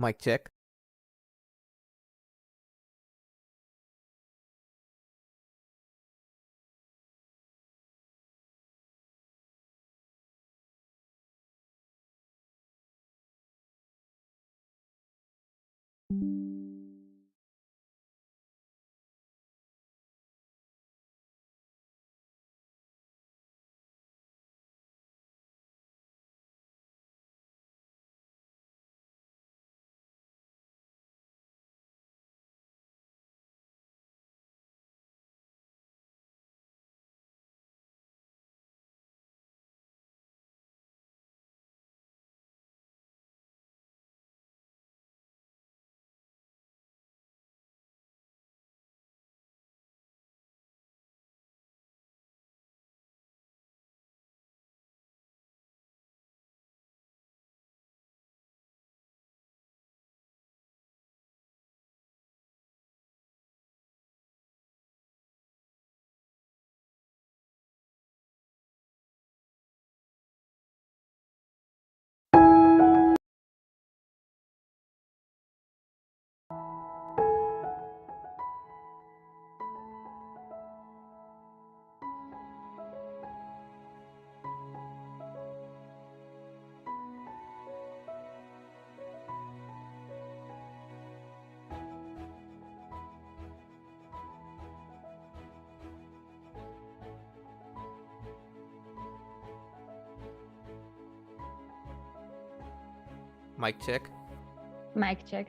Mic check. Mic check. Mic check.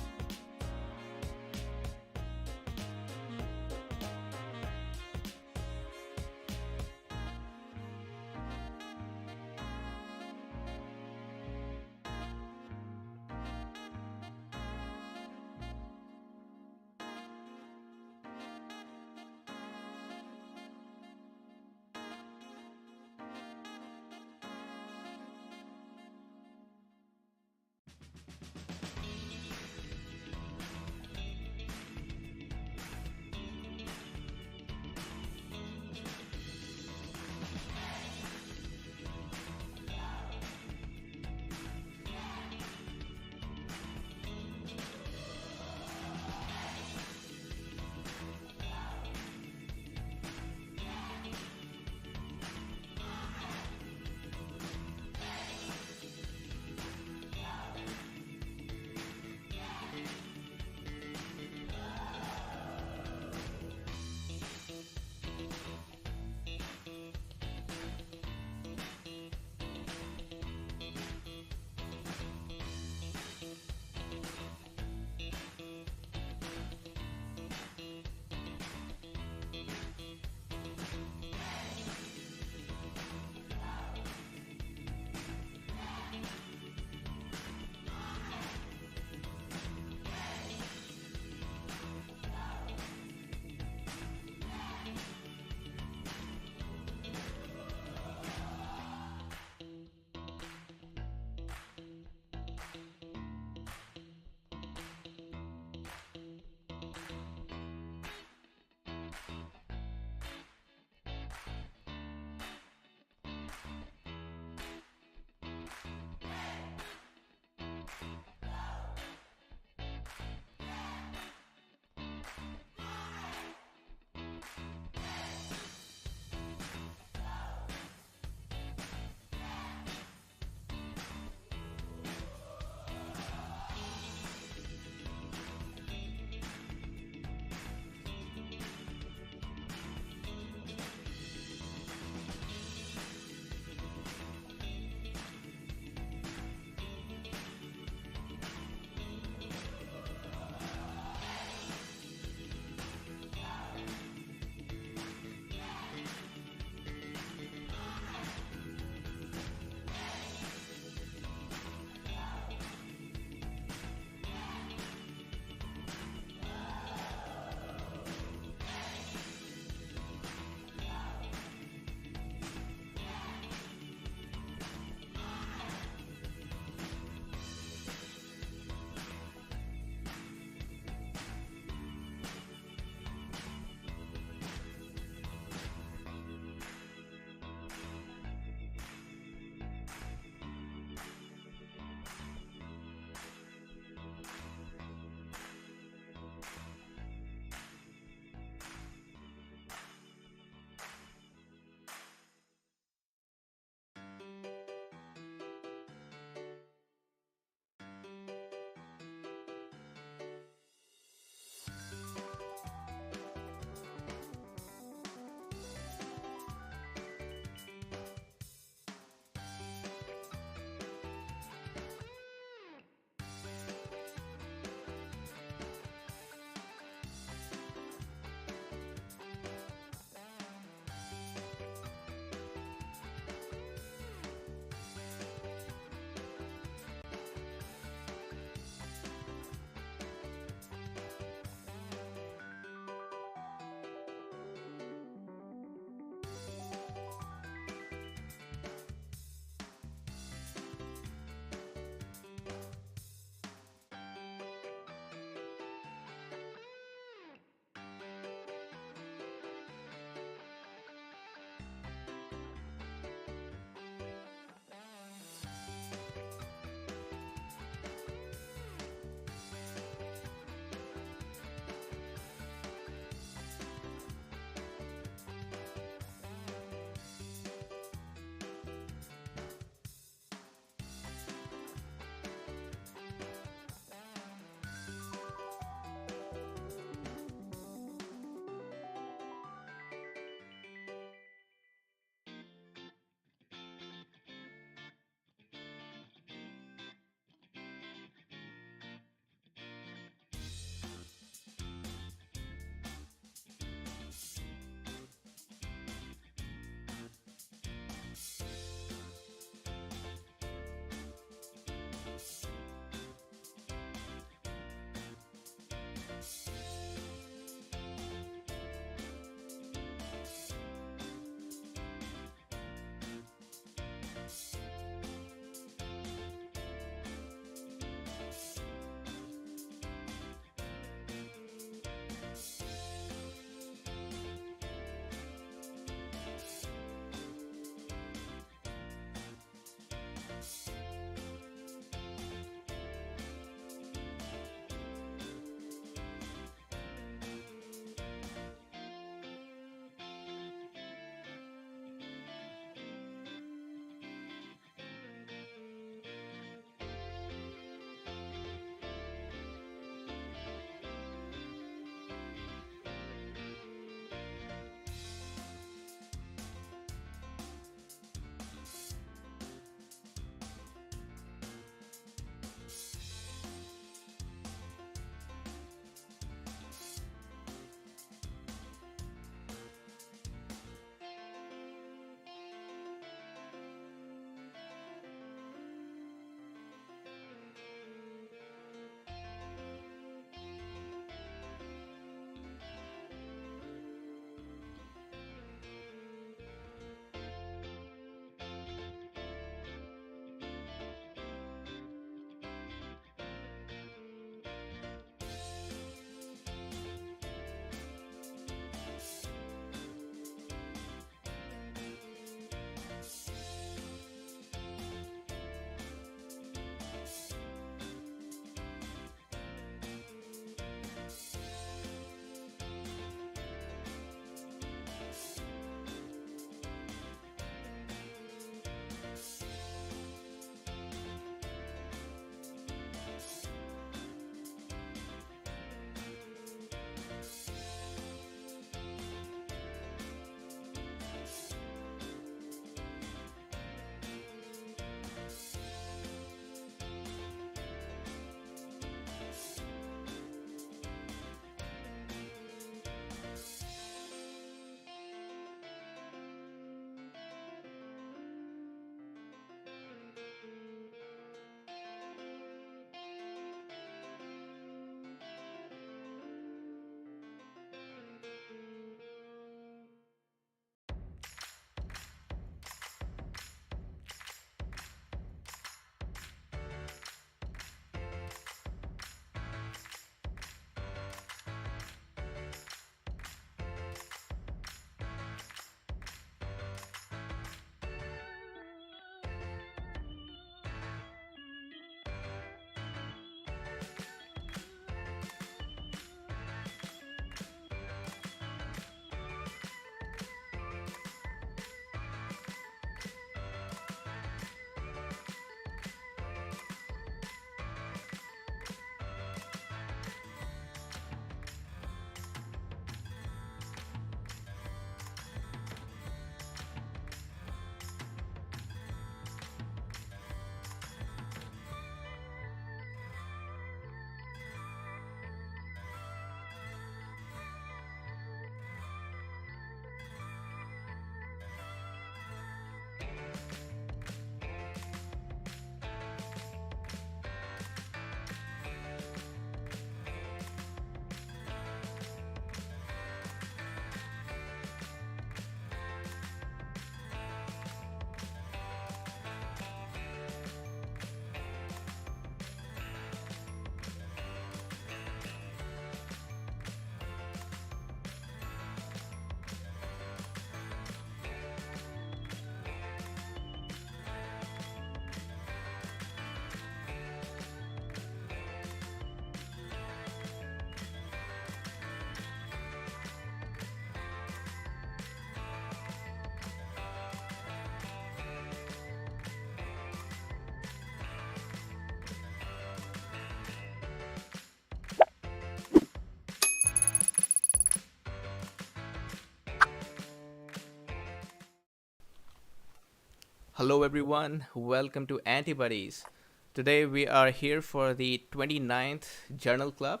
Hello, everyone. Welcome to Antibuddies. Today, we are here for the 29th Journal Club.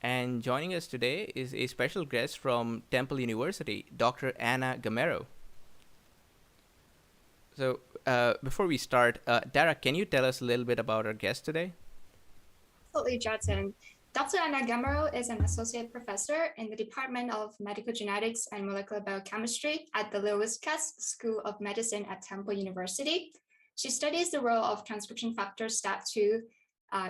And joining us today is a special guest from Temple University, Dr. Anna Gamero. So, before we start, Dara, can you tell us a little bit about our guest today? Absolutely, Judson. Dr. Anna Gamero is an associate professor in the Department of Medical Genetics and Molecular Biochemistry at the Lewis Cass School of Medicine at Temple University. She studies the role of transcription factor STAT2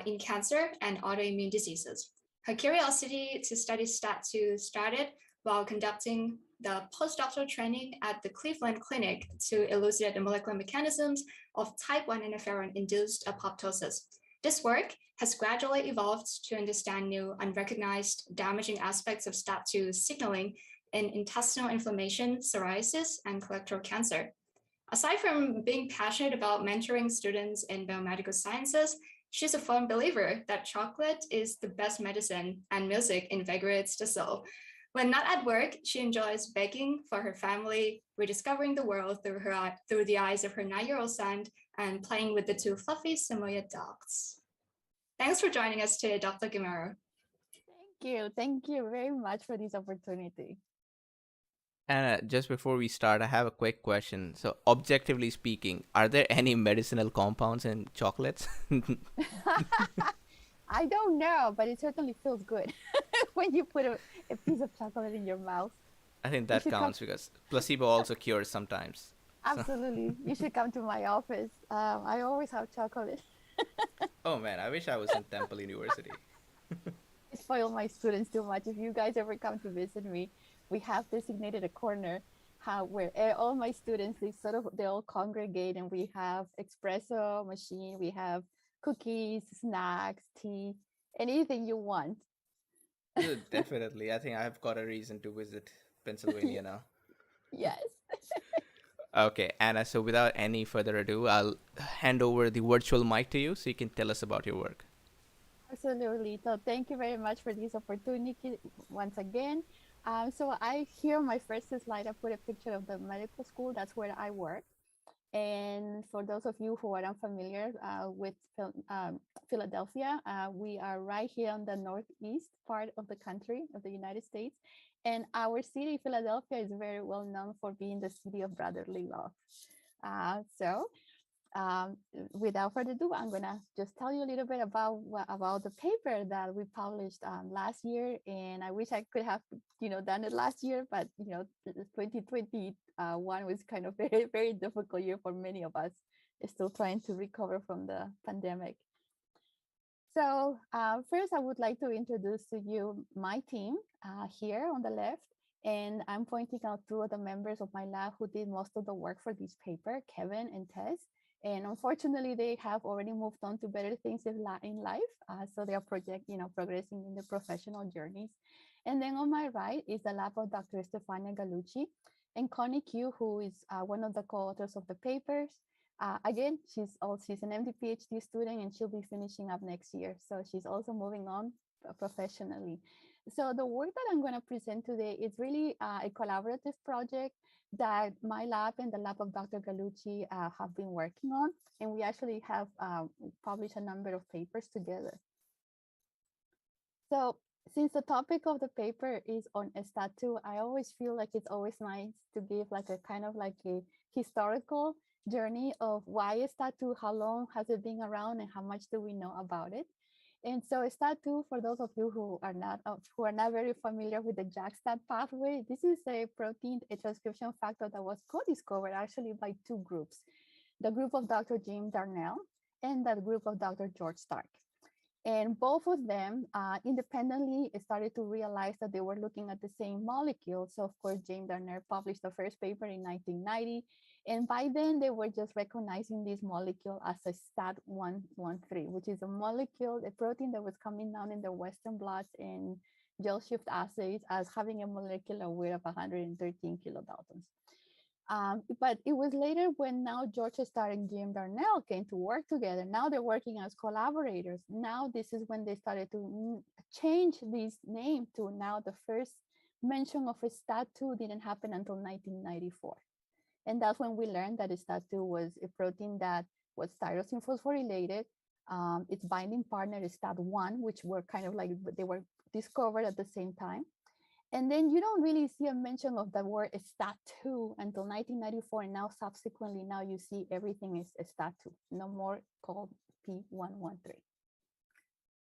in cancer and autoimmune diseases. Her curiosity to study STAT2 started while conducting the postdoctoral training at the Cleveland Clinic to elucidate the molecular mechanisms of type 1 interferon-induced apoptosis. This work has gradually evolved to understand new unrecognized damaging aspects of STAT2 signaling in intestinal inflammation, psoriasis, and colorectal cancer. Aside from being passionate about mentoring students in biomedical sciences, she's a firm believer that chocolate is the best medicine and music invigorates the soul. When not at work, she enjoys baking for her family, rediscovering the world through the eyes of her 9-year-old son, and playing with the two fluffy Samoyed dogs. Thanks for joining us today, Dr. Gamero. Thank you. Thank you very much for this opportunity. Anna, just before we start, I have a quick question. So, objectively speaking, are there any medicinal compounds in chocolates? I don't know, but it certainly feels good when you put a piece of chocolate in your mouth. I think You that should come. counts because placebo also cures sometimes. So, Absolutely. You should come to my office. I always have chocolate. oh man, I wish I was in Temple University. I spoil my students too much. If you guys ever come to visit me, we have designated a corner where all my students they all congregate, and we have espresso machine, we have cookies, snacks, tea, anything you want. Definitely. I think I've got a reason to visit Pennsylvania now. Yes. Okay, Anna, so without any further ado, I'll hand over the virtual mic to you so you can tell us about your work. Absolutely. So thank you very much for this opportunity once again. So I here on my first slide, I put a picture of the medical school. That's where I work. And for those of you who are unfamiliar with Philadelphia, we are right here on the northeast part of the country of the United States. And our city, Philadelphia, is very well known for being the city of brotherly love. So um, without further ado, I'm gonna just tell you a little bit about the paper that we published last year. And I wish I could have, done it last year, but 2021 was kind of very, very difficult year for many of us. Still trying to recover from the pandemic. So first, I would like to introduce to you my team here on the left. And I'm pointing out two of the members of my lab who did most of the work for this paper, Kevin and Tess. And unfortunately, they have already moved on to better things in life. So they are progressing in their professional journeys. And then on my right is the lab of Dr. Stefania Gallucci and Connie Q, who is one of the co-authors of the papers. Again, she's an MD PhD student, and she'll be finishing up next year. So she's also moving on professionally. So the work that I'm going to present today is really a collaborative project that my lab and the lab of Dr. Gallucci have been working on. And we actually have published a number of papers together. So since the topic of the paper is on STAT2, I always feel like it's always nice to give like a kind of like a historical journey of why STAT2, how long has it been around, and how much do we know about it. And so STAT2, for those of you who are not very familiar with the Jackstab pathway, this is a protein, a transcription factor that was co-discovered actually by two groups, the group of Dr. Jim Darnell and the group of Dr. George Stark. And both of them independently started to realize that they were looking at the same molecule. So of course, James Darnell published the first paper in 1990. And by then they were just recognizing this molecule as a STAT113, which is a molecule, a protein that was coming down in the Western blots and gel shift assays as having a molecular weight of 113 kilodaltons. But it was later when now George Starr and Jim Darnell came to work together. Now they're working as collaborators. Now this is when they started to change this name to now the first mention of a STAT2 didn't happen until 1994. And that's when we learned that STAT2 was a protein that was tyrosine phosphorylated. Its binding partner is STAT1, which were kind of like, they were discovered at the same time. And then you don't really see a mention of the word STAT2 until 1994. And now subsequently, now you see everything is STAT2, no more called P113.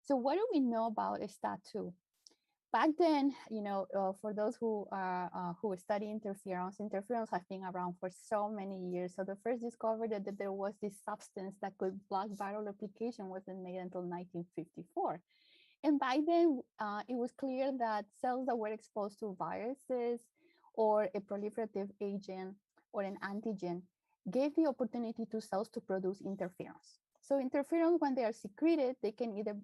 So what do we know about STAT2? Back then, for those who study interferons have been around for so many years. So the first discovery that there was this substance that could block viral replication wasn't made until 1954. And by then, it was clear that cells that were exposed to viruses or a proliferative agent or an antigen gave the opportunity to cells to produce interferons. So interferons, when they are secreted, they can either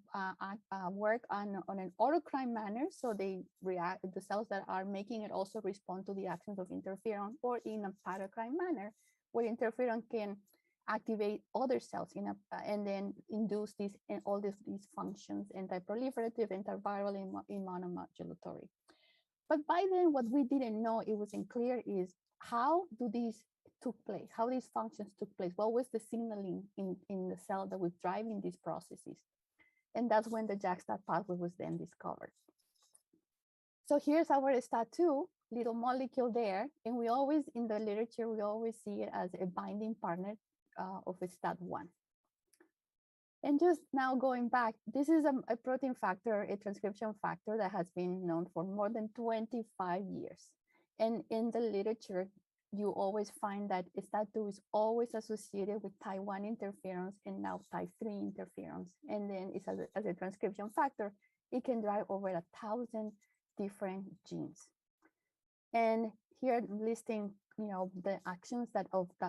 work on an autocrine manner, so they react, the cells that are making it also respond to the actions of interferon, or in a cytokine manner, where interferon can activate other cells and then induce all these functions: anti-proliferative, antiviral, immunomodulatory. But by then, what we didn't know, it wasn't clear, is how do these took place, how these functions took place, what was the signaling in the cell that was driving these processes. And that's when the Jackstab pathway was then discovered. So here's our STAT2 little molecule there. And we always, in the literature, we always see it as a binding partner of a STAT1. And just now going back, this is a protein factor, a transcription factor that has been known for more than 25 years. And in the literature, you always find that STAT2 is always associated with type 1 interferons and now type 3 interferons. And then it's as a transcription factor, it can drive over 1,000 different genes. And here I'm listing, the actions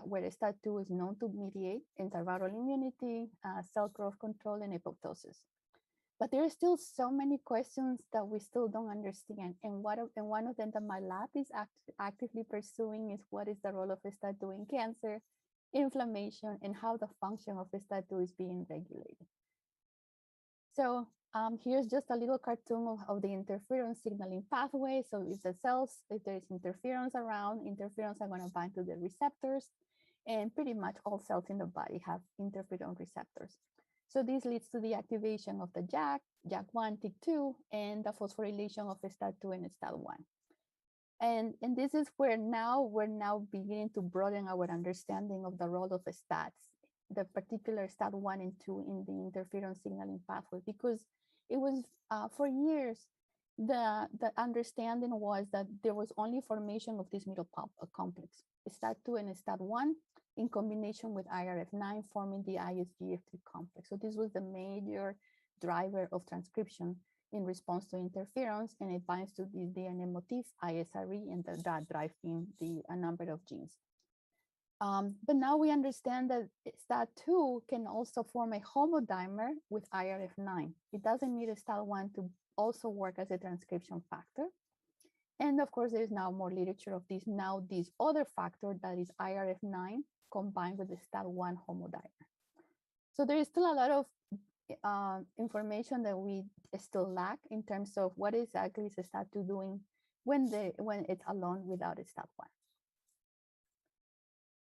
where STAT2 is known to mediate: antiviral immunity, cell growth control, and apoptosis. But there are still so many questions that we still don't understand. And one of them that my lab is actively pursuing is, what is the role of STAT2 in cancer, inflammation, and how the function of STAT2 is being regulated. So here's just a little cartoon of the interferon signaling pathway. So if there's interferons around, interferons are going to bind to the receptors. And pretty much all cells in the body have interferon receptors. So this leads to the activation of the JAK1, TYK2, and the phosphorylation of STAT2 and STAT1. And this is where we're now beginning to broaden our understanding of the role of STATs, the particular STAT1 and 2 in the interferon signaling pathway, because it was for years, the understanding was that there was only formation of this middle complex, STAT2 and STAT1, in combination with IRF9, forming the ISGF3 complex. So this was the major driver of transcription in response to interferons, and it binds to the DNA motif ISRE, and that drives in a number of genes. But now we understand that STAT2 can also form a homodimer with IRF9. It doesn't need a STAT1 to also work as a transcription factor. And of course, there's now more literature of this other factor, that is IRF9 combined with the STAT1 homodimer. So there is still a lot of information that we still lack in terms of what exactly is STAT2 doing when it's alone without a STAT1.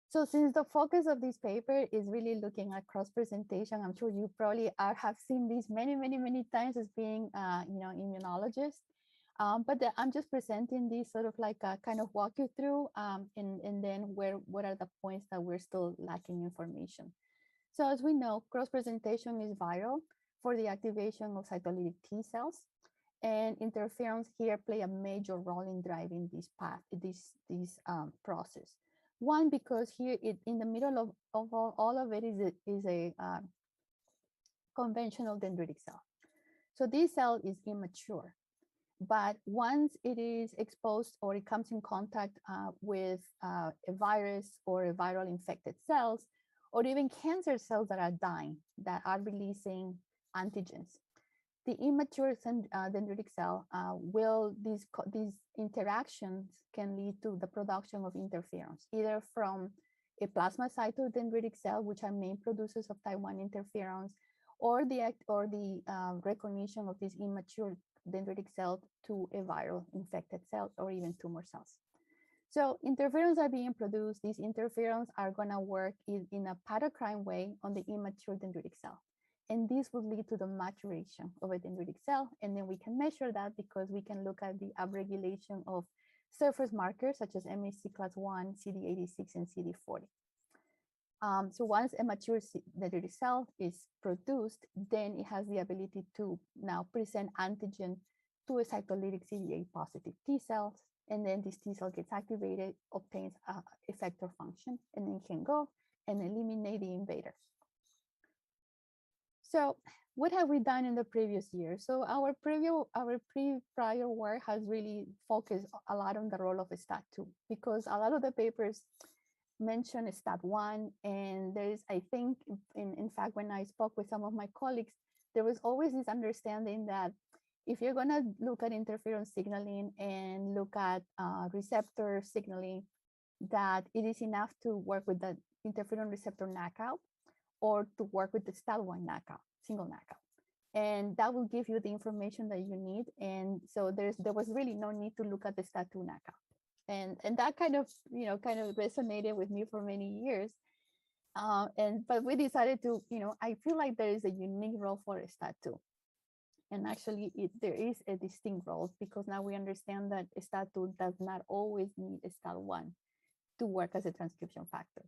So since the focus of this paper is really looking at cross-presentation, I'm sure you probably have seen this many, many, many times as being, immunologist. But I'm just presenting this sort of like kind of walk you through, and then what are the points that we're still lacking information. So as we know, cross-presentation is vital for the activation of cytolytic T cells, and interferons here play a major role in driving this process. One, because here in the middle of all of it is a conventional dendritic cell. So this cell is immature. But once it is exposed or it comes in contact with a virus or a viral infected cells, or even cancer cells that are dying, that are releasing antigens, the immature dendritic cell these interactions can lead to the production of interferons, either from a plasma cytodendritic cell, which are main producers of type 1 interferons, or the recognition of this immature dendritic cell to a viral infected cell or even tumor cells. So interferons are being produced. These interferons are gonna work in a paracrine way on the immature dendritic cell. And this will lead to the maturation of a dendritic cell. And then we can measure that because we can look at the upregulation of surface markers such as MHC class 1, CD86, and CD40. So once a mature dendritic cell is produced, then it has the ability to now present antigen to a cytolytic CD8 positive T cells. And then this T cell gets activated, obtains effector function, and then can go and eliminate the invader. So what have we done in the previous year? So our prior work has really focused a lot on the role of STAT2 because a lot of the papers mention STAT1, and there's, I think, in fact, when I spoke with some of my colleagues, there was always this understanding that if you're going to look at interferon signaling and look at receptor signaling, that it is enough to work with the interferon receptor knockout or to work with the STAT1 knockout, single knockout. And that will give you the information that you need. And so there was really no need to look at the STAT2 knockout. And that kind of resonated with me for many years. But we decided to, I feel like there is a unique role for STAT2. And actually, there is a distinct role because now we understand that STAT2 does not always need STAT1 to work as a transcription factor.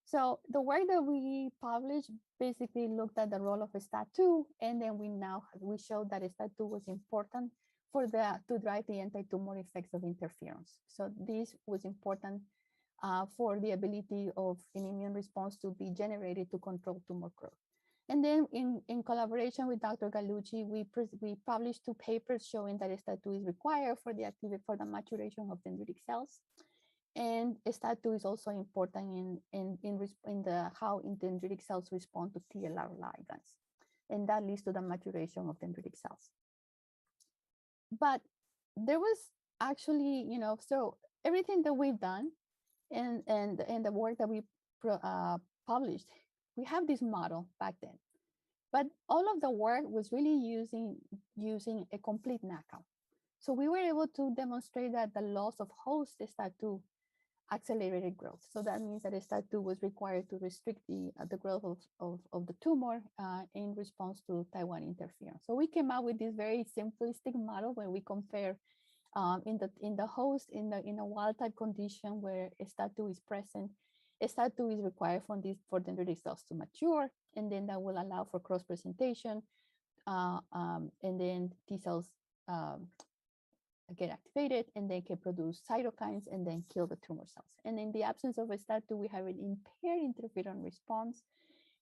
So the work that we published basically looked at the role of STAT2, and then we showed that STAT2 was important to drive the anti-tumor effects of interferons. So this was important for the ability of an immune response to be generated to control tumor growth. And then in collaboration with Dr. Gallucci, we published 2 papers showing that STAT2 is required for the maturation of dendritic cells. And STAT2 is also important in how dendritic cells respond to TLR ligands. And that leads to the maturation of dendritic cells. But there was actually, so everything that we've done and the work that we published, we have this model back then. But all of the work was really using a complete knockout. So we were able to demonstrate that the loss of host STAT2 accelerated growth. So that means that STAT2 was required to restrict the growth of the tumor in response to Taiwan interferon. So we came out with this very simplistic model where we compare in the host in a wild type condition where STAT2 is present. STAT2 is required for dendritic cells to mature, and then that will allow for cross presentation, and then T cells get activated, and they can produce cytokines and then kill the tumor cells. And in the absence of STAT2, we have an impaired interferon response,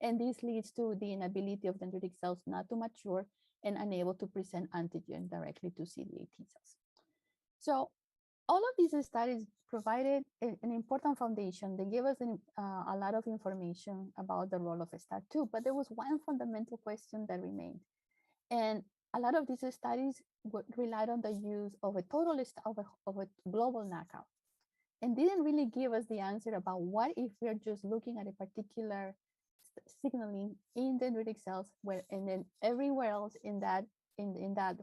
and this leads to the inability of dendritic cells not to mature and unable to present antigen directly to CD8 T cells. So all of these studies provided an important foundation. They gave us a lot of information about the role of STAT2, but there was one fundamental question that remained. And a lot of these studies relied on the use of a global knockout and didn't really give us the answer about what if we're just looking at a particular signaling in dendritic cells and then everywhere else in that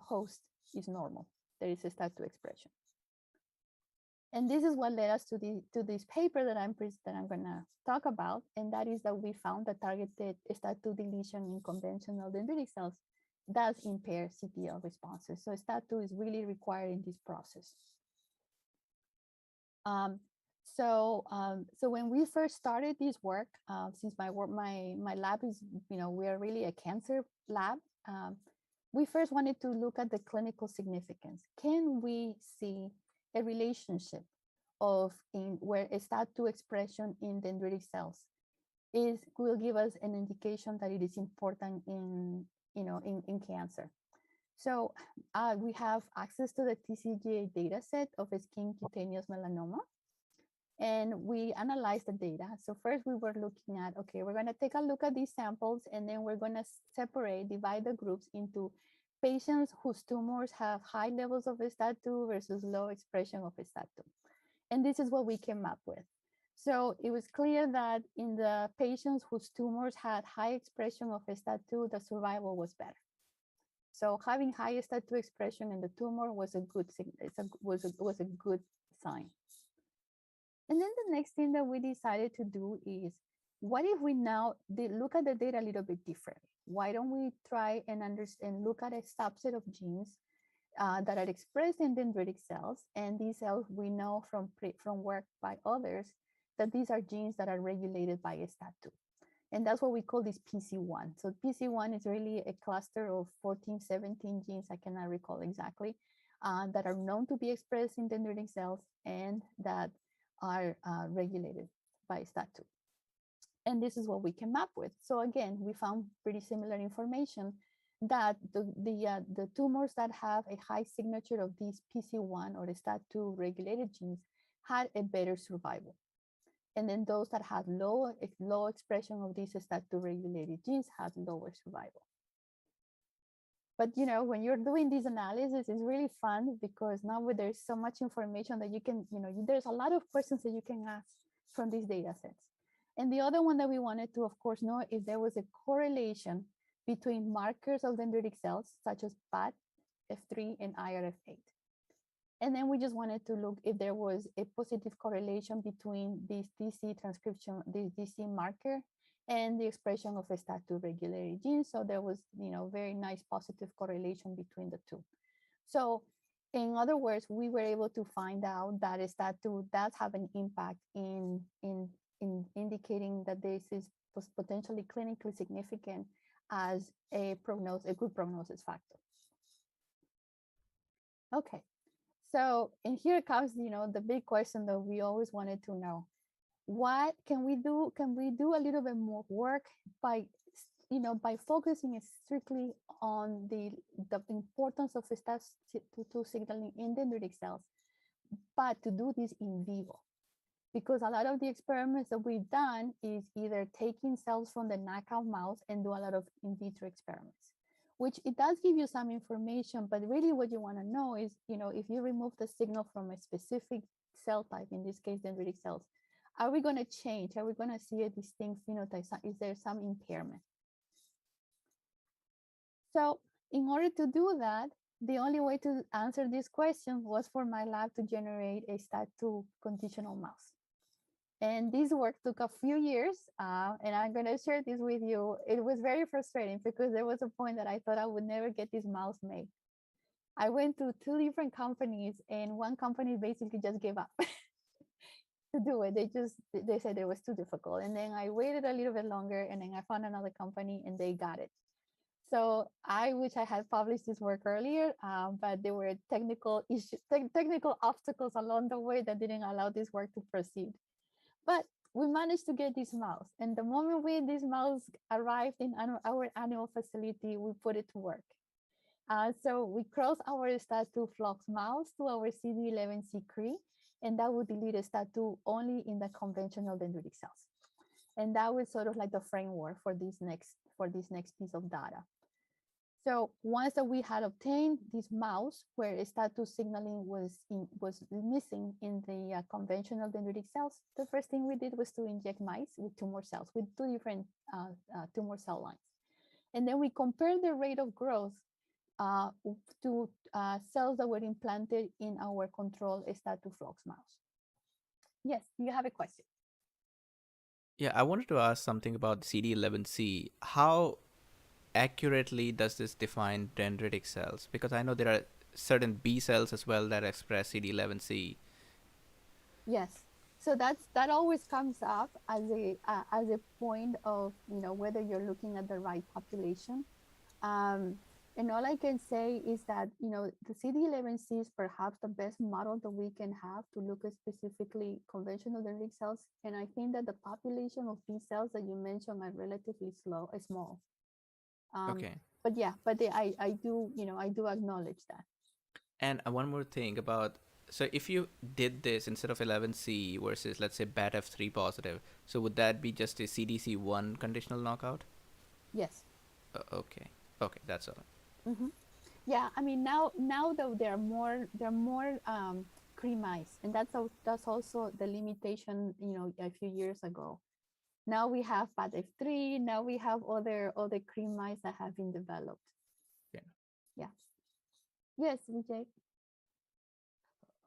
host is normal. There is a STAT2 expression. And this is what led us to this paper that I'm gonna talk about, and that is that we found that targeted STAT2 deletion in conventional dendritic cells does impair CTL responses. So STAT2 is really required in this process. So when we first started this work, since my lab is, we are really a cancer lab, we first wanted to look at the clinical significance. Can we see a relationship where a STAT2 expression in dendritic cells will give us an indication that it is important in cancer. So we have access to the TCGA data set of a skin cutaneous melanoma, and we analyzed the data. So first we were looking at, okay, we're gonna take a look at these samples, and then we're gonna divide the groups into patients whose tumors have high levels of STAT2 versus low expression of STAT2. And this is what we came up with. So it was clear that in the patients whose tumors had high expression of STAT2, the survival was better. So having high STAT2 expression in the tumor was a good sign. And then the next thing that we decided to do is, what if we now look at the data a little bit differently? Why don't we try and understand, look at a subset of genes that are expressed in dendritic cells, and these cells we know from work by others that these are genes that are regulated by STAT2. And that's what we call this PC1. So PC1 is really a cluster of 14, 17 genes, I cannot recall exactly, that are known to be expressed in dendritic cells and that are regulated by STAT2. And this is what we came up with. So again, we found pretty similar information that the tumors that have a high signature of these PC1 or the STAT2 regulated genes had a better survival. And then those that had low expression of these STAT2 regulated genes had lower survival. But when you're doing this analysis, it's really fun because now there's so much information that you can, there's a lot of questions that you can ask from these data sets. And the other one that we wanted to, of course, know if there was a correlation between markers of dendritic cells, such as BAT, F3, and IRF8. And then we just wanted to look if there was a positive correlation between this DC transcription, this DC marker, and the expression of a STAT2 regulated gene. So there was, very nice positive correlation between the two. So in other words, we were able to find out that STAT2 does have an impact in indicating that this is potentially clinically significant as a good prognosis factor. Okay, so and here comes the big question that we always wanted to know: what can we do? Can we do a little bit more work by focusing strictly on the importance of STAT2 signaling in dendritic cells, but to do this in vivo? Because a lot of the experiments that we've done is either taking cells from the knockout mouse and do a lot of in vitro experiments, which it does give you some information, but really what you want to know is, if you remove the signal from a specific cell type, in this case, dendritic cells, are we going to change? Are we going to see a distinct phenotype? Is there some impairment? So in order to do that, the only way to answer this question was for my lab to generate a STAT2 conditional mouse. And this work took a few years, and I'm going to share this with you. It was very frustrating because there was a point that I thought I would never get this mouse made. I went to 2 different companies, and one company basically just gave up to do it. They said it was too difficult. And then I waited a little bit longer, and then I found another company, and they got it. So I wish I had published this work earlier, but there were technical issues, technical obstacles along the way that didn't allow this work to proceed. But we managed to get this mouse. And the moment this mouse arrived in our animal facility, we put it to work. So we crossed our STAT2 flux mouse to our CD11C Cree, and that would delete STAT2 only in the conventional dendritic cells. And that was sort of like the framework for this next piece of data. So once that we had obtained this mouse where STAT2 signaling was missing in the conventional dendritic cells, the first thing we did was to inject mice with tumor cells, with 2 different tumor cell lines. And then we compared the rate of growth to cells that were implanted in our control STAT2 flux mouse. Yes, you have a question. Yeah, I wanted to ask something about CD11C. How accurately does this define dendritic cells? Because I know there are certain B cells as well that express CD11C. Yes, so that always comes up as a point of whether you're looking at the right population. And all I can say is that the CD11C is perhaps the best model that we can have to look at specifically conventional dendritic cells. And I think that the population of B cells that you mentioned are relatively small. Okay. But yeah, I do acknowledge that. And one more thing about, so if you did this instead of 11C versus, let's say, BATF3 positive, so would that be just a CDC1 conditional knockout? Yes. Okay, that's all. Mm-hmm. Yeah, I mean now though there are more Cree mice, and that's also the limitation a few years ago. Now we have BATF3. Now we have other Cree mice that have been developed. Yeah. Yeah. Yes, Vijay.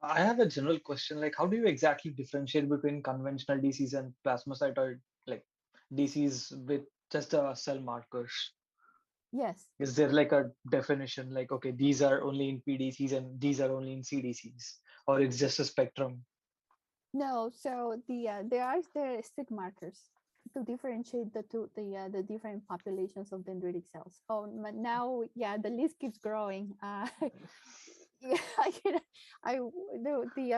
I have a general question, like how do you exactly differentiate between conventional DCs and plasmacytoid like DCs with just cell markers? Yes. Is there like a definition like, okay, these are only in PDCs and these are only in CDCs, or it's just a spectrum? No, so there are stick markers to differentiate the different populations of dendritic cells. Oh, but now, yeah, the list keeps growing. Yeah,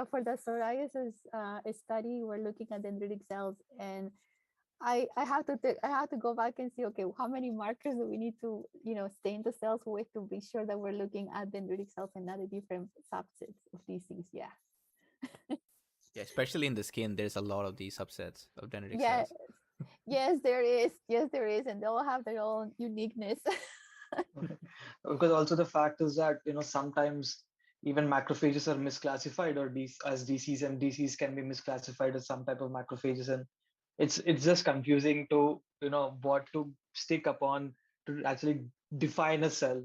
for the psoriasis study, we're looking at dendritic cells, and I have to I have to go back and see, okay, how many markers do we need to stain the cells with to be sure that we're looking at dendritic cells and not the different subsets of disease. Yeah. Yeah, especially in the skin, there's a lot of these subsets of dendritic Yeah, cells. yes, there is. Yes, there is, and they all have their own uniqueness. Because also the fact is that sometimes even macrophages are misclassified or as DCs, and DCs can be misclassified as some type of macrophages, and it's just confusing to what to stick upon to actually define a cell.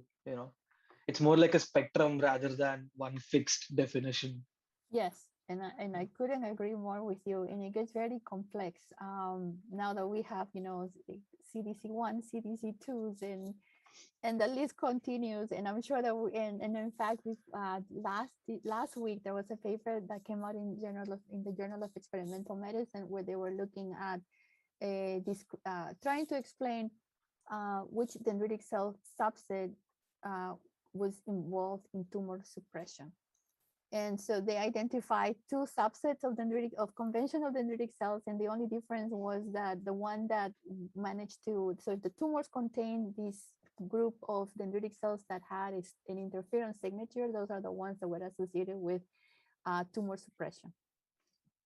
It's more like a spectrum rather than one fixed definition. Yes, and I couldn't agree more with you. And it gets very complex. Now that we have CDC1, CDC2s, and the list continues. And I'm sure that and in fact, we last week there was a paper that came out in the Journal of Experimental Medicine where they were looking at trying to explain which dendritic cell subset was involved in tumor suppression. And so they identified two subsets of conventional dendritic cells, and the only difference was that the one that managed to, so if the tumors contain this group of dendritic cells that had an interferon signature, those are the ones that were associated with tumor suppression,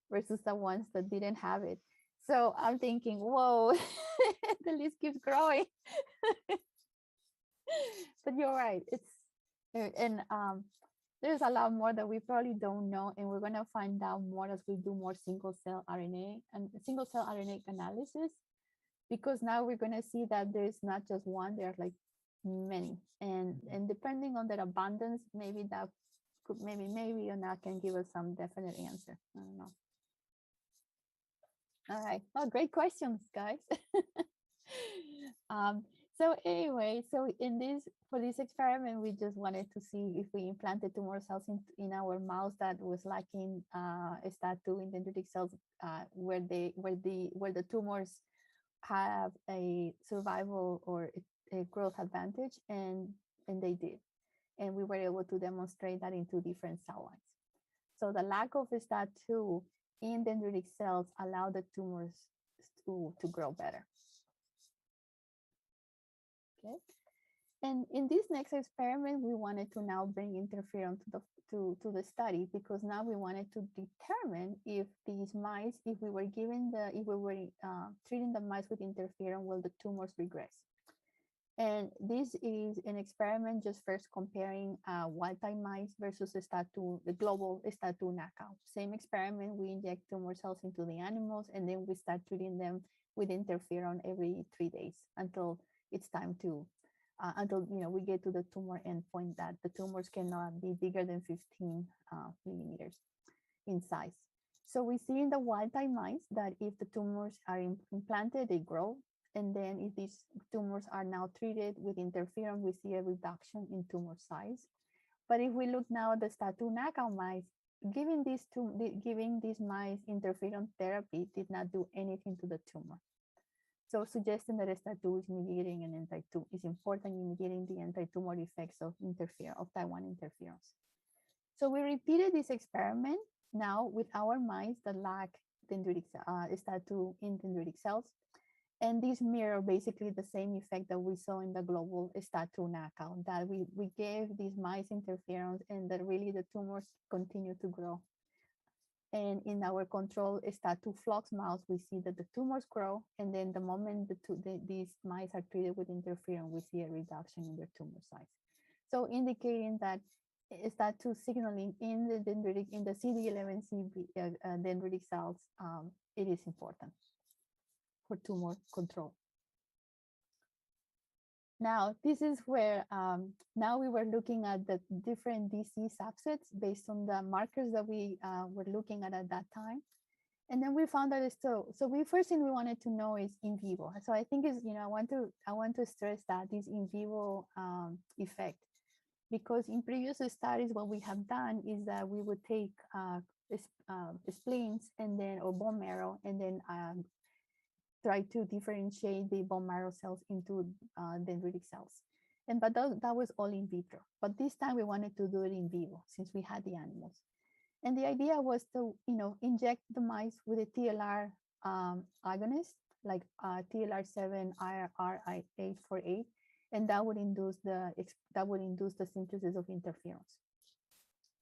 versus the ones that didn't have it. So I'm thinking, whoa, the list keeps growing. But you're right. And there's a lot more that we probably don't know, and we're going to find out more as we do more single cell RNA analysis, because now we're going to see that there's not just one, there's like many, and depending on their abundance, maybe that could maybe or not can give us some definite answer. I don't know. All right. Oh, great questions, guys. So anyway, for this experiment, we just wanted to see if we implanted tumor cells in our mouse that was lacking STAT2 in dendritic cells, where the tumors have a survival or a growth advantage, and they did, and we were able to demonstrate that in two different cell lines. So the lack of STAT2 in dendritic cells allow the tumors to grow better. Okay. And in this next experiment, we wanted to now bring interferon to the study, because now we wanted to determine if these mice, if we were treating the mice with interferon, will the tumors regress? And this is an experiment just first comparing wild-type mice versus STAT2, the global STAT2 knockout. Same experiment, we inject tumor cells into the animals, and then we start treating them with interferon every 3 days until it's time to, until we get to the tumor endpoint that the tumors cannot be bigger than 15 millimeters in size. So we see in the wild-type mice that if the tumors are implanted, they grow. And then if these tumors are now treated with interferon, we see a reduction in tumor size. But if we look now at the STAT2 knockout mice, giving these mice interferon therapy did not do anything to the tumor. So suggesting that STAT2 is mediating an anti-tumor is important in mediating the anti-tumor effects of type 1 interferons. So we repeated this experiment now with our mice that lack dendritic STAT2 in dendritic cells. And these mirror basically the same effect that we saw in the global STAT2 knockout, that we gave these mice interferons and that really the tumors continue to grow. And in our control STAT2 flux mouse, we see that the tumors grow, and then the moment these mice are treated with interferon, we see a reduction in their tumor size. So indicating that STAT2 signaling in the CD11C dendritic cells, it is important for tumor control. Now, this is where now we were looking at the different DC subsets based on the markers that we were looking at that time. And then we found that it's so we first thing we wanted to know is in vivo. So I think is, I want to stress that this in vivo effect, because in previous studies, what we have done is that we would take spleens and then, or bone marrow, and then try to differentiate the bone marrow cells into dendritic cells. But that was all in vitro. But this time we wanted to do it in vivo since we had the animals. And the idea was to, inject the mice with a TLR agonist, like TLR7 IR848, and that would induce the synthesis of interferons.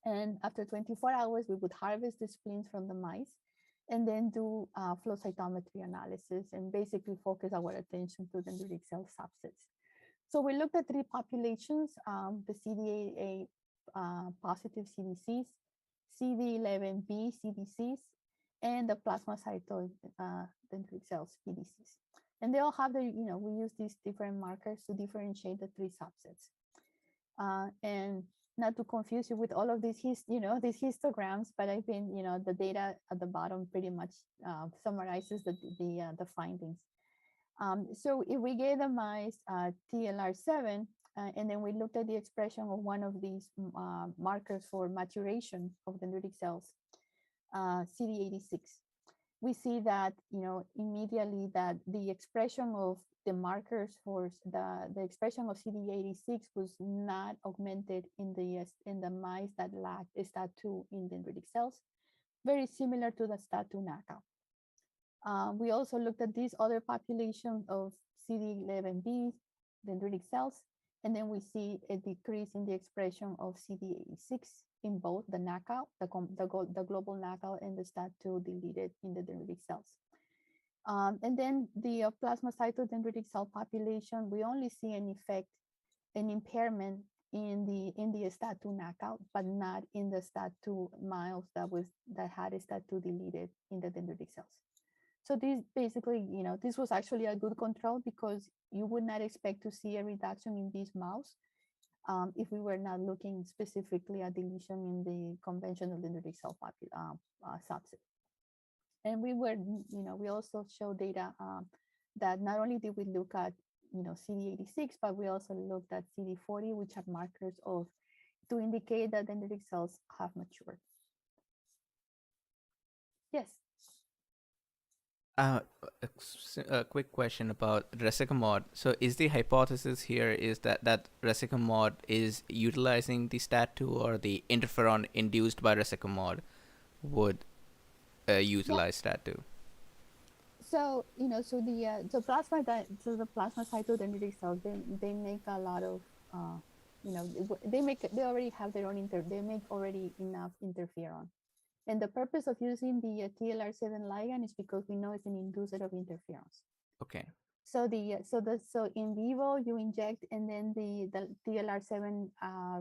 And after 24 hours, we would harvest the spleens from the mice and then do flow cytometry analysis and basically focus our attention to dendritic cell subsets. So we looked at 3 populations, the CD8 positive CDCs, CD11B CDCs, and the plasmacytoid dendritic cells PDCs. And they all have the, we use these different markers to differentiate the 3 subsets. And not to confuse you with all of these, these histograms, but I think, the data at the bottom pretty much summarizes the findings. So if we gave the mice TLR7, and then we looked at the expression of one of these markers for maturation of dendritic cells, CD86, we see that, immediately that the expression of the markers for the expression of CD86 was not augmented in the mice that lacked STAT2 in dendritic cells, very similar to the STAT2 knockout. We also looked at this other population of CD11B dendritic cells, and then we see a decrease in the expression of CD86 in both the knockout, the global knockout, and the STAT2 deleted in the dendritic cells. And then the plasmacytodendritic cell population, we only see an effect, an impairment in the STAT2 knockout, but not in the STAT2 mice that had STAT2 deleted in the dendritic cells. So this basically, this was actually a good control, because you would not expect to see a reduction in these mouse if we were not looking specifically at deletion in the conventional dendritic cell subset. And we were, we also show data that not only did we look at, CD86, but we also looked at CD40, which are markers to indicate that dendritic cells have matured. Yes. A quick question about resecamod. So is the hypothesis here is that resecamod is utilizing the STAT2, or the interferon induced by resecamod would utilize STAT2? So, so the plasmacytodendritic cells, they make a lot of, they already have their own they make already enough interferon. And the purpose of using the TLR7 ligand is because we know it's an inducer of interferons. Okay. So so in vivo you inject, and then the TLR7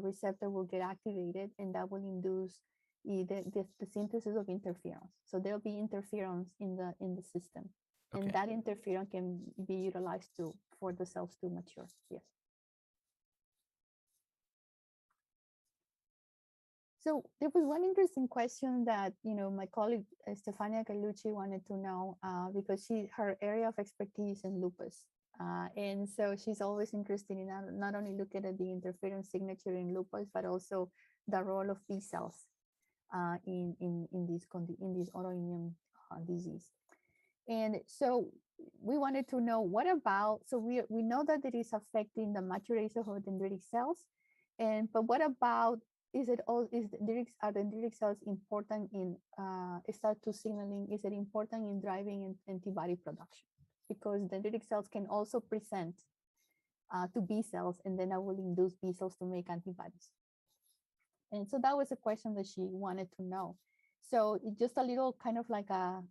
receptor will get activated, and that will induce the synthesis of interferons. So there'll be interferons in the system, and Okay. that interferon can be utilized for the cells to mature. Yes. So there was one interesting question that my colleague Stefania Gallucci wanted to know, because her area of expertise is lupus, and so she's always interested in not only looking at the interferon signature in lupus, but also the role of B cells in this autoimmune disease. And so we wanted to know, what about, so we know that it is affecting the maturation of dendritic cells, but what about, are dendritic cells important in STAT2 signaling? Is it important in driving antibody production? Because dendritic cells can also present to B cells, and then that will induce B cells to make antibodies. And so that was a question that she wanted to know. So just a little kind of like a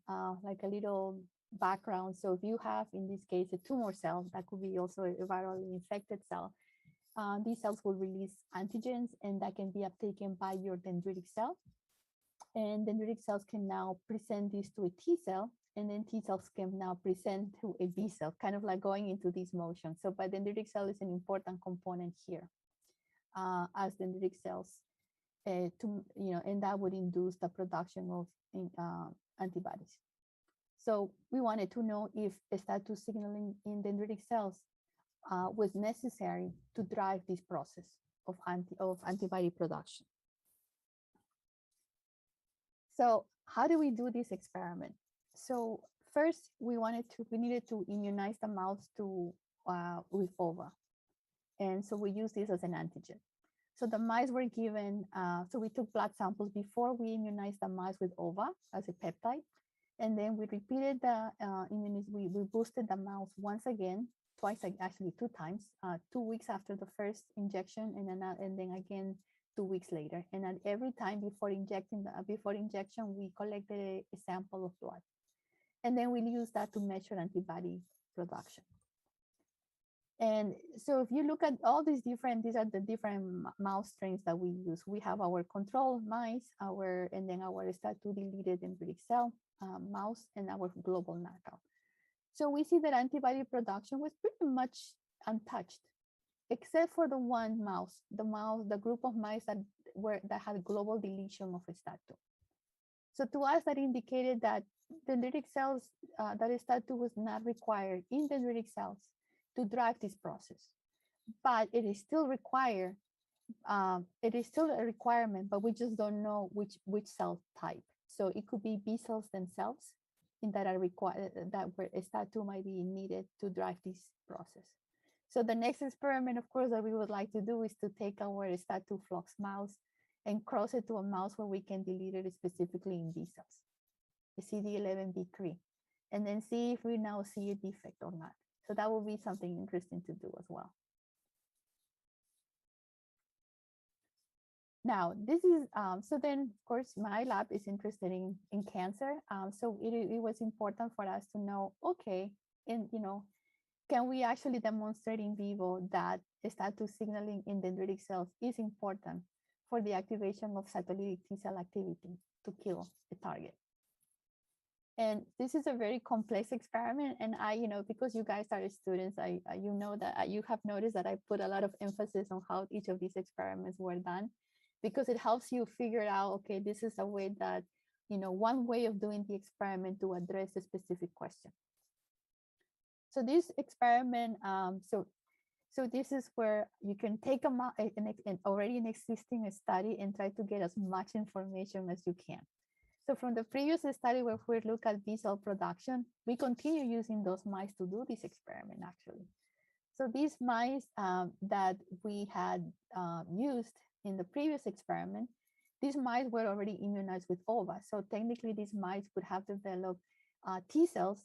little background. So if you have, in this case, a tumor cell, that could be also a virally infected cell, these cells will release antigens, and that can be uptaken by your dendritic cell. And dendritic cells can now present this to a T cell, and then T cells can now present to a B cell, kind of like going into this motion. So, but dendritic cell is an important component here, as dendritic cells to, and that would induce the production of antibodies. So we wanted to know if STAT2 signaling in dendritic cells was necessary to drive this process of antibody production. So how do we do this experiment? So first, we needed to immunize the mouse with OVA, and so we use this as an antigen. So the mice were given, so we took blood samples before we immunized the mice with OVA as a peptide. And then we repeated the we boosted the mouse once again, twice, actually 2 times, 2 weeks after the first injection, and then again 2 weeks later. And at every time before injection, we collected a sample of blood. And then we used that to measure antibody production. And so if you look at all these these are the different mouse strains that we use. We have our control mice, and then our STAT2 deleted dendritic cell mouse, and our global knockout. So we see that antibody production was pretty much untouched, except for the one mouse, the group of mice that had global deletion of STAT2. So to us, that indicated that dendritic cells, that STAT2 was not required in dendritic cells to drive this process, but it is still required. It is still a requirement, but we just don't know which cell type. So it could be B cells themselves, that are required, that where STAT2 might be needed to drive this process. So the next experiment, of course, that we would like to do is to take our STAT2 flux mouse and cross it to a mouse where we can delete it specifically in B cells, the CD11B3, and then see if we now see a defect or not. So that will be something interesting to do as well. Now, this is, so then, of course, my lab is interested in cancer. So it was important for us to know, okay, can we actually demonstrate in vivo that STAT2 signaling in dendritic cells is important for the activation of cytolytic T cell activity to kill the target? And this is a very complex experiment. And because you guys are students, you have noticed that I put a lot of emphasis on how each of these experiments were done, because it helps you figure out, okay, this is a way that, one way of doing the experiment to address a specific question. So this experiment, so this is where you can take an already an existing study and try to get as much information as you can. So from the previous study where we look at B cell production, we continue using those mice to do this experiment actually. So these mice that we had used in the previous experiment, these mice were already immunized with OVA. So technically these mice would have developed T cells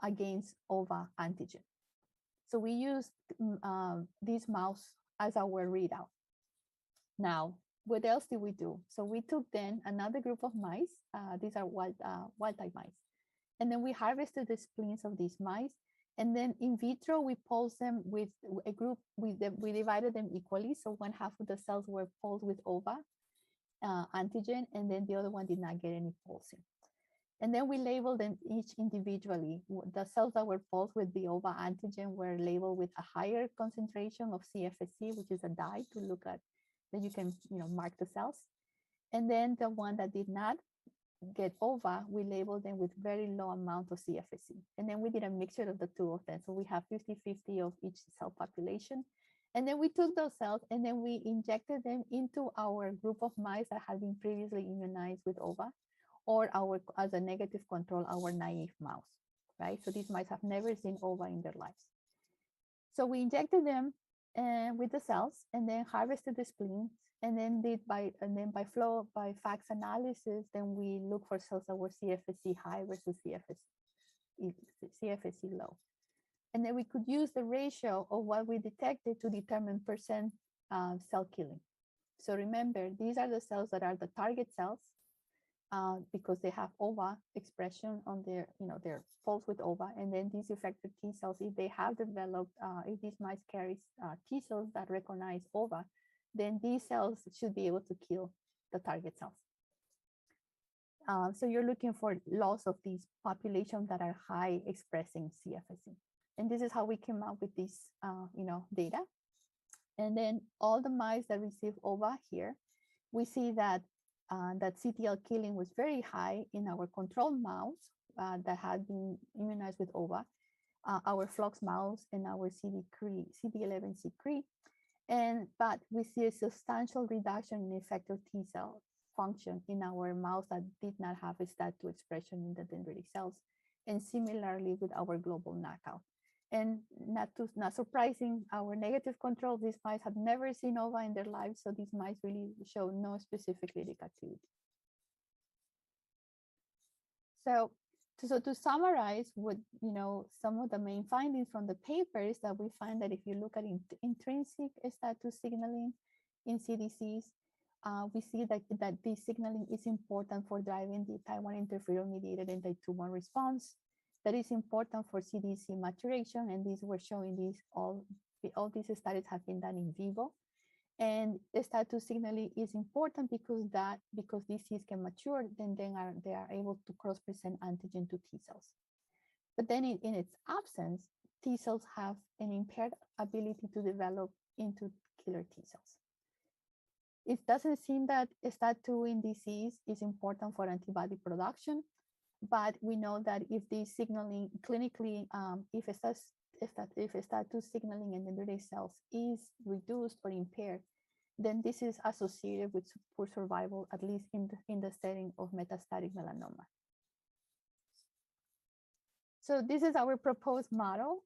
against OVA antigen. So we used this mouse as our readout. Now, what else did we do? So we took then another group of mice. These are wild type mice. And then we harvested the spleens of these mice. And then in vitro, we pulsed them with a group, we divided them equally. So 1/2 of the cells were pulsed with OVA antigen, and then the other one did not get any pulsing. And then we labeled them each individually. The cells that were pulsed with the OVA antigen were labeled with a higher concentration of CFSC, which is a dye to look at, that you can mark the cells. And then the one that did not get OVA, we labeled them with very low amount of CFSC. And then we did a mixture of the two of them. So we have 50-50 of each cell population. And then we took those cells and then we injected them into our group of mice that had been previously immunized with OVA, or as a negative control, our naive mouse, right? So these mice have never seen OVA in their lives. So we injected them with the cells and then harvested the spleens, and then by FACS analysis, then we look for cells that were CFSC high versus CFSC low. And then we could use the ratio of what we detected to determine percent cell killing. So remember, these are the cells that are the target cells, because they have OVA expression on their, they're pulsed with OVA. And then these effector T cells, if they have developed, if these mice carries T cells that recognize OVA, then these cells should be able to kill the target cells. So you're looking for loss of these populations that are high expressing CFSE. And this is how we came up with this, data. And then all the mice that receive OVA here, we see that that CTL killing was very high in our control mouse that had been immunized with OVA, our flux mouse and our CD11C3. But we see a substantial reduction in effector T cell function in our mouse that did not have a STAT2 expression in the dendritic cells, and similarly with our global knockout. And not surprising, our negative control, these mice had never seen OVA in their lives, so these mice really show no specific lytic activity. So to summarize, what some of the main findings from the paper is that we find that if you look at intrinsic STAT2 signaling in CDCs, we see that this signaling is important for driving the type 1 interferon-mediated anti-tumor response. That is important for CDC maturation, and these were showing these all these studies have been done in vivo. And STAT2 signaling is important because these Cs can mature, then they are able to cross-present antigen to T cells. But then in its absence, T cells have an impaired ability to develop into killer T cells. It doesn't seem that STAT2 in disease is important for antibody production, but we know that if the signaling clinically, if STAT2 signaling in dendritic cells is reduced or impaired, then this is associated with poor survival, at least in the setting of metastatic melanoma. So this is our proposed model.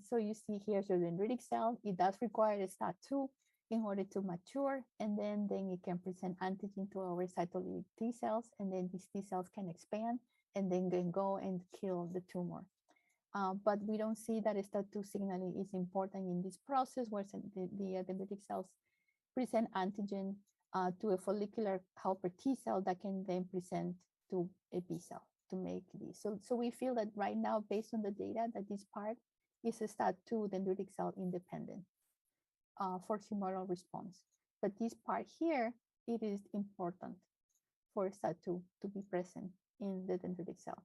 So you see here's your dendritic cell. It does require a STAT2 in order to mature, and then it can present antigen to our cytolytic T cells, and then these T cells can expand and then can go and kill the tumor. But we don't see that STAT2 signaling is important in this process where the dendritic cells present antigen to a follicular helper T cell that can then present to a B cell to make these. So we feel that right now, based on the data, that this part is a STAT2 dendritic cell independent for humoral response. But this part here, it is important for STAT2 to be present in the dendritic cell.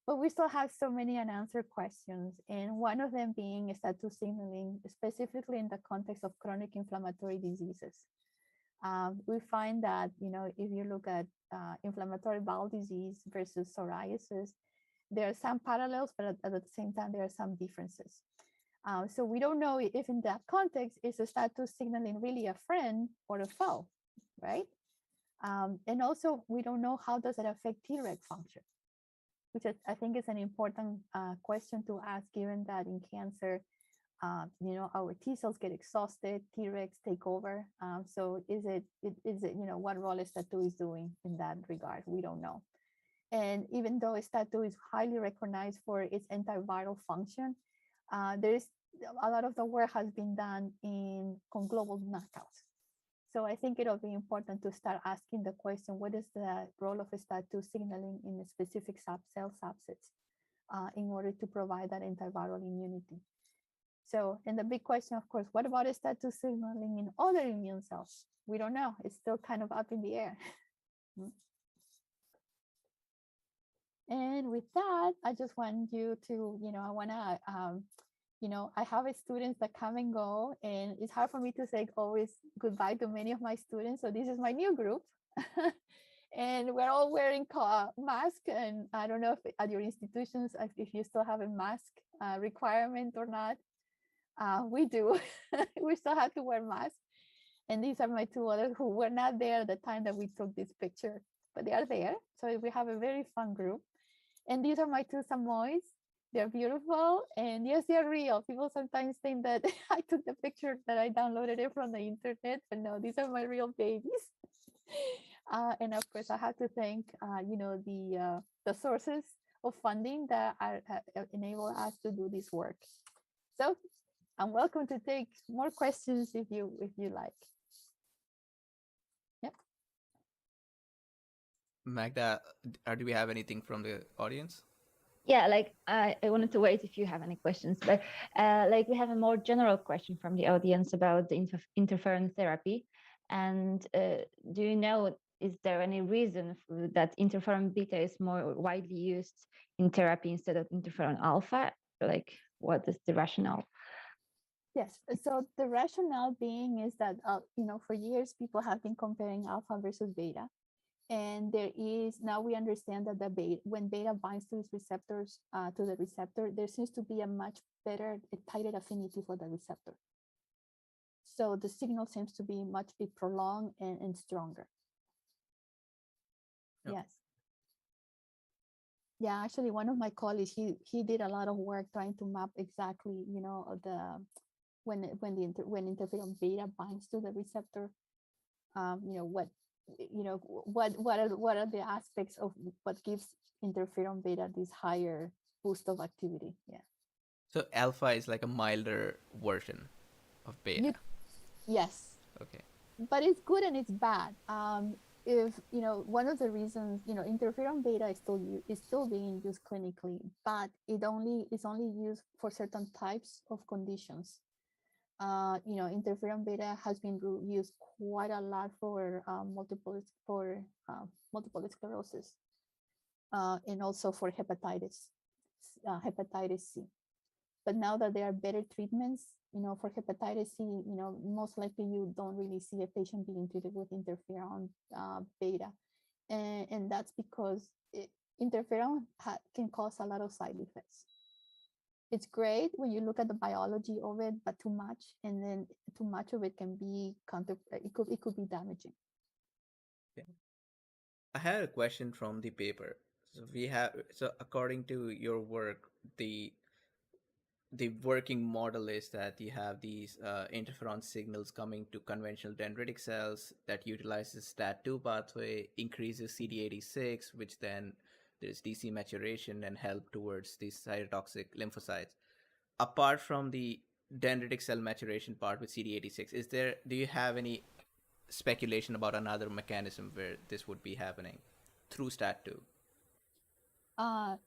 But we still have so many unanswered questions, and one of them being STAT2 signaling, specifically in the context of chronic inflammatory diseases. We find that, if you look at inflammatory bowel disease versus psoriasis, there are some parallels, but at the same time, there are some differences. So we don't know if in that context, is the STAT2 signaling really a friend or a foe, right? And also, we don't know how does it affect Treg function, which I think is an important question to ask, given that in cancer, our T cells get exhausted, Tregs take over. So is it, what role STAT2 is doing in that regard? We don't know. And even though STAT2 is highly recognized for its antiviral function, there is a lot of the work has been done in global knockouts. So I think it'll be important to start asking the question, what is the role of STAT2 signaling in a specific cell subsets in order to provide that antiviral immunity? So, and the big question, of course, what about STAT2 signaling in other immune cells? We don't know. It's still kind of up in the air. And with that, I just want you to, I want to, I have students that come and go, and it's hard for me to say always goodbye to many of my students. So this is my new group. And we're all wearing masks. And I don't know if at your institutions, if you still have a mask requirement or not. We do. We still have to wear masks. And these are my two others who were not there at the time that we took this picture, but they are there. So we have a very fun group. And these are my two Samoys. They're beautiful. And yes, they're real. People sometimes think that I took the picture, that I downloaded it from the internet, but no, these are my real babies. And of course, I have to thank, the sources of funding that enable us to do this work. So I'm welcome to take more questions if you like. Yep. Magda, do we have anything from the audience? Yeah, I wanted to wait if you have any questions, but we have a more general question from the audience about the interferon therapy. And do you know is there any reason that interferon beta is more widely used in therapy instead of interferon alpha? Like, what is the rationale? Yes. So the rationale being is that, for years people have been comparing alpha versus beta. And now we understand that when beta binds to its receptors, to the receptor, there seems to be a much better, tighter affinity for the receptor. So the signal seems to be much prolonged and stronger. Okay. Yes. Yeah, actually, one of my colleagues, he did a lot of work trying to map exactly, when interferon beta binds to the receptor, what are the aspects of what gives interferon beta this higher boost of activity? Yeah. So alpha is like a milder version of beta. Yes. Okay. But it's good and it's bad. If one of the reasons, interferon beta is still being used clinically, but it's only used for certain types of conditions. Interferon beta has been used quite a lot for multiple sclerosis, and also for hepatitis C. But now that there are better treatments, for hepatitis C, most likely you don't really see a patient being treated with interferon beta, and that's because interferon can cause a lot of side effects. It's great when you look at the biology of it, but too much, and then too much of it can be it could be damaging. Okay. I had a question from the paper. So according to your work, the working model is that you have these interferon signals coming to conventional dendritic cells that utilizes STAT2 pathway, increases CD86, which then there's DC maturation and help towards these cytotoxic lymphocytes. Apart from the dendritic cell maturation part with CD86, do you have any speculation about another mechanism where this would be happening through STAT2?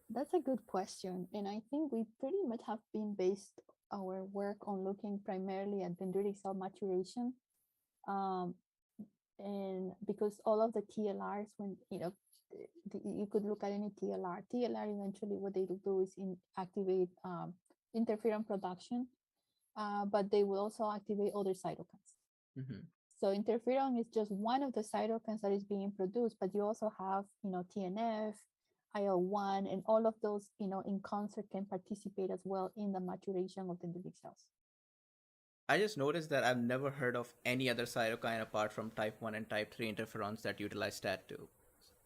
That's a good question, and I think we pretty much have been based our work on looking primarily at dendritic cell maturation, and because all of the TLRs, when you could look at any TLR eventually what they do is activate interferon production, but they will also activate other cytokines. Mm-hmm. So interferon is just one of the cytokines that is being produced, but you also have TNF, IL-1, and all of those in concert can participate as well in the maturation of dendritic cells. I just noticed that I've never heard of any other cytokine apart from type 1 and type 3 interferons that utilize STAT2.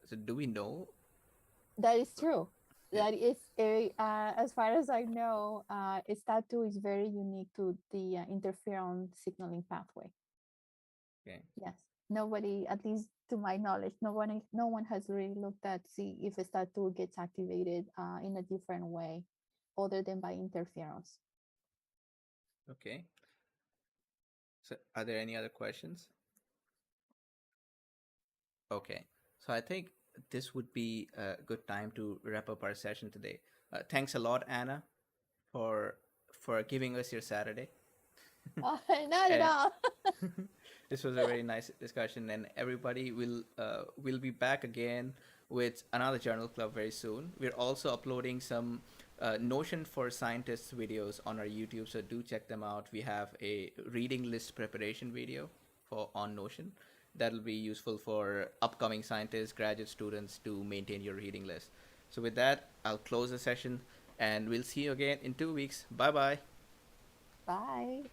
So do we know? That is true. Yeah. That is as far as I know, STAT2 is very unique to the interferon signaling pathway. Okay. Yes. Nobody, at least to my knowledge, no one has really looked at see if STAT2 gets activated in a different way other than by interferons. Okay. So are there any other questions? Okay. So I think this would be a good time to wrap up our session today. Thanks a lot, Anna, for giving us your Saturday. Not at all. This was a very nice discussion, and everybody will be back again with another journal club very soon. We're also uploading some Notion for Scientists videos on our YouTube, so do check them out. We have a reading list preparation video on Notion that'll be useful for upcoming scientists, graduate students to maintain your reading list. So with that, I'll close the session, and we'll see you again in 2 weeks. Bye-bye. Bye.